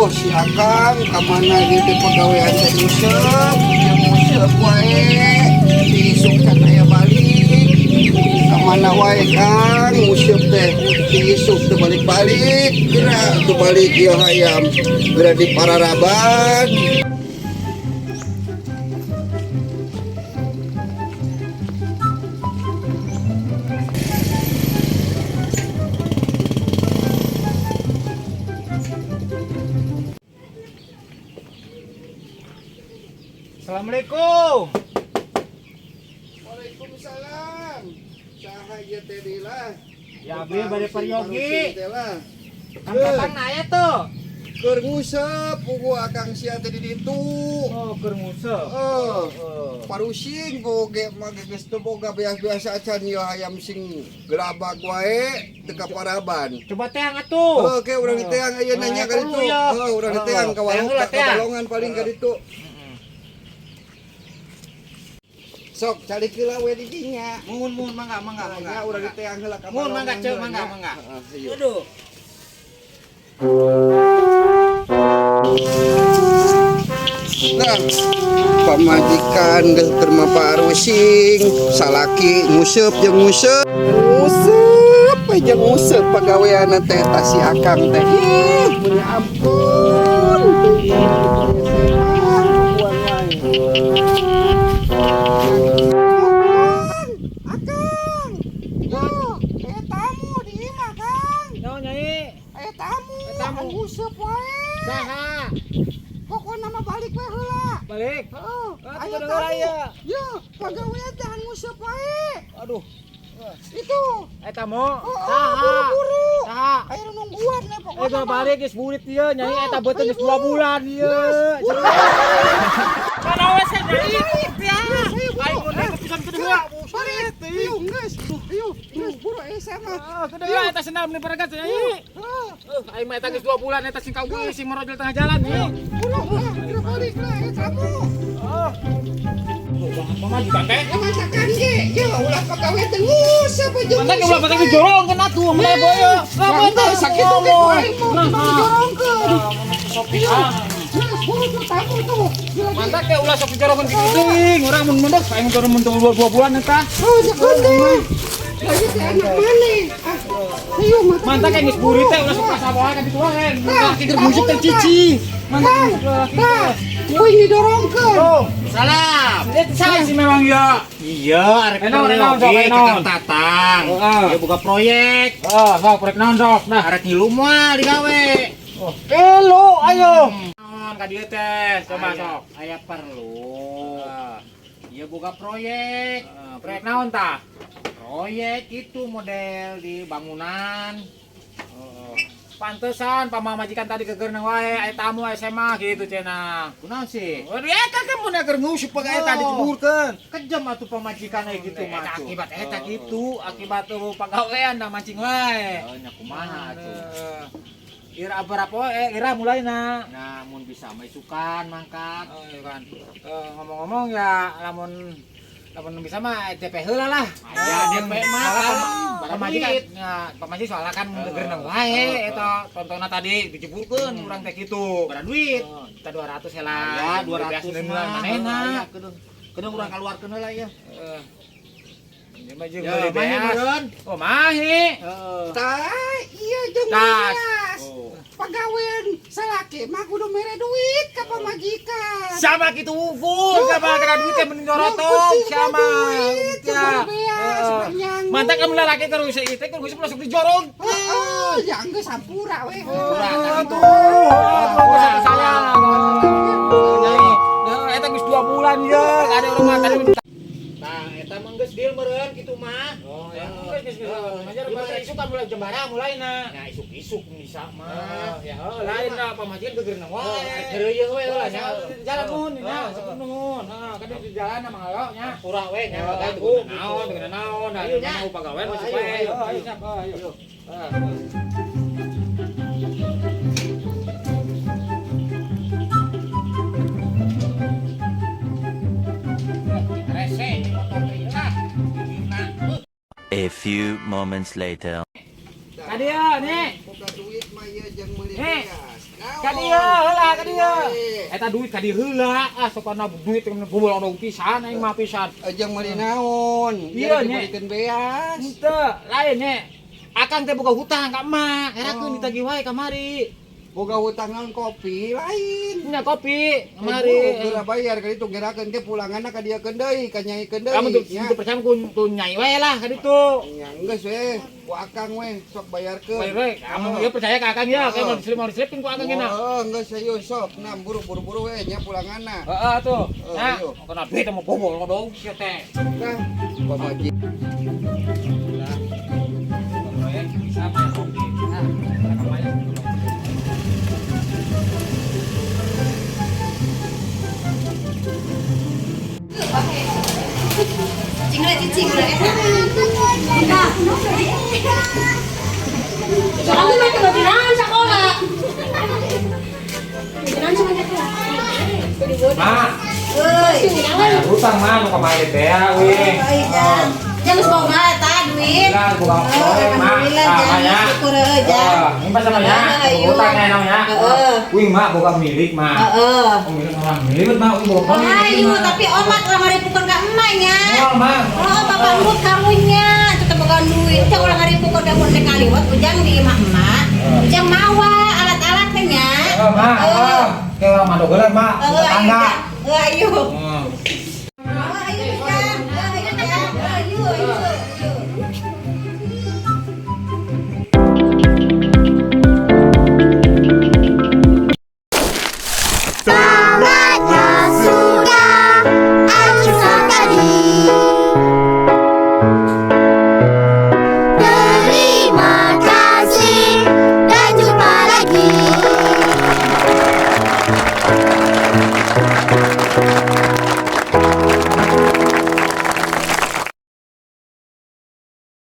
Aduh, si Akang kemana gitu pegawai asa nyusep, yang nyusep wae, diisuk kan aya balik, kemana wae Kang, nyusep teh, diisuk teh balik-balik, gerak tuh balik ya hayam, gerak di Pararaban. Assalamualaikum. Waalaikumsalam. Cahaya teh lah. Ya abdi bade peryogi. Angkatan aya tuh. Keur ngusep pugu Akang sia teh di ditu. Oh, keur nguseup. Parusing boge mage geus teu boga biasa-biasa acan ieu hayam sing gerabak wae teu ka Paraban. Coba teang atuh. Oke, urang diteang aya nanya ka ditu. Urang diteang ka Balongan paling ka ditu. Sok cari kila we di dinya. Mun mangga. Ya urang diteang heula ka Mun mangga ceu mangga. Aduh. Nah, pamajikan geus terma parusing, salaki nguseup jeung nguseup. Nguseup jeung nguseup pagaweana teh si Akang teh. Mun ampun. Nguseup wae. Saha? Pokona mah balik we heula. Balik. Heeh. Aya aya. Ya, pagawean jangan nguseup wae. Aduh. Itu. Eta mo. Saha? Buru-buru. Saha? Aya nungguan we pokona. Eta balik geus burit ieu nyai eta beuteung geus 2 bulan ieu. Kana we saya nyai. Ya. Aing mun pisan kedua. Burit Ieu geus. Ieu geus buru esa mah. Kedua eta senam ni paragat nyai. Aing mah eta geus 2 bulan eta sing kawi sing merojol tengah jalan nih. Buru kira balik lah kamu. Pamajikan teh. Ya masakan ge. Ya ulah pagawe teh nguseup aja. Mantap ulah pakai dijorongkeun atuh mulai boyo. Lamun teh sakit teh aing mau dijorongkeun. Sopi Buru tuh tamu tuh. mantap ke ulah sok dijorongkeun kitu teuing. Urang mun mendek aing keur mun 2 bulan eta. Oh, sakit deh. Lagi teh anak maneh. Ayo Mantap ke geus burit teh ulah sok kasabawa ka ditu wae. Mantap keur musik teh cici. Mantap. Kuy didorongkeun. Salam. Itu saya sih memang ya. Iya, arek Enon, Tatang. Dia buka proyek. Sok proyek naon sok. Nah, arek ngilu moal digawe. Elu, ayo. Naon ka dieu teh? Coba sok. Aya perlu. Dia buka proyek. Proyek naon tah? Proyek itu model di bangunan. Pantesan pamamajikan tadi ke geurnang wae aya tamu SMA gitu cenah. Kunaon sih? Waduh eta teh mun keur nguseup pagawe tadi diceburkeun. Kejam atuh pamajikan aya gitu mah. Akibat eta kitu, akibat pagawean da mancing wae. Nya kumaha atuh. Ira berapa wae ira mulaina. Nah, mun bisa mah isukan mangkat. Iya kan. Ngomong-ngomong ya lamun bisa mah DP heula lah. Ya DP mah pamajikan. Ya pamajikan soalnya kan geurnang wae eta tontonna tadi diceburkeun urang teh kitu. Bara duit. Kita 200 heula. Ya 200 manehna. Kedeung urang kaluarkeun heula ya. Ieu mah jeung beli beas. Oh mahi. Tah, iya jeung Tas. pagawean salaki mah kudu mere duit ka pamajikan. Sama kitu wungkul, sama kena duit teh mending dorotong sama. Ya. Mantap kamu lalaki keur usah ieu teh keur usah langsung dijorong. Heeh, ya geus sampura we. Tuh. Saya. Nyai. Nah, eta geus 2 bulan ya, ada orang mah tadi. Nah, eta mah geus deal meureun kitu mah. Oh, ya. Geus. Majar bahasa isuk kan mulai jembara mulaina. Nah, isuk-isuk bisa mah. Ya, lain lah pamajikan gegeurna wae. Kereuyeung we lah nya. Jalan mun nya, sampun nuhun. Heeh, kan di jalan mah ayo nya. Pura we nya, naon, dengan naon. Nah, mau pagawean masih wae. Ayo, ayo. A few moments later. Tadi ya, nih. Buka duit mah ieu jeung meuli Nih. beas. Ka dia heula ka dia. Eta duit ka dieu heula, sokana duit bobol ono pisan aing mah pisan. Ajang meuli naon? Iya, Jadi Nya. dibalikin beas. Henteu, lain nya. Akang teh boga hutang ka emak, herakeun ditagih wae kamari. Boga hutang naon kopi lain. Nya kopi kamari. Geura bayar kali itu gerakeun ke pulanganna ka dieukeun deui, ka nyaikeun deui. Kamu tuh nya. percaya ku nyai wae lah ka ditu. Ya geus we, ku akang we sok bayarkeun. Bae bae, kamu ya percaya ka akang ya, kayak mau diselipin ku akang gina. Oh, geus ayo sok, nah buru-buru we nya pulanganna. Heeh tuh. Oh, Nah, ayo. kena duit mau bobol dong kieu teh. Nah, pamaji. Bisa mah kopi. Nah, kamaya. Cicing lah. Jangan main kebetulan sekolah. Jangan cuma Ma, jangan. hutang mah nu kamari teh we. Jangan semoga ta duit. Lah buka Alhamdulillah jangan syukur aja. Ini pas sama ya, hutangnya namanya. Wing mak bukan milik mah. Heeh. Milik orang milik mah wing bukan Ayo, tapi omat lah ngaripukeun ka emaknya. Oh, mah. Oh, bapak lu karunya, tetep boga duit. Cak ulah ngaripukeun ka mun kaliwat ujang di emak-emak. Ujang mawa alat-alatnya nya. Mah. Kayak orang mandok gelar mah. Tetangga. Ayo.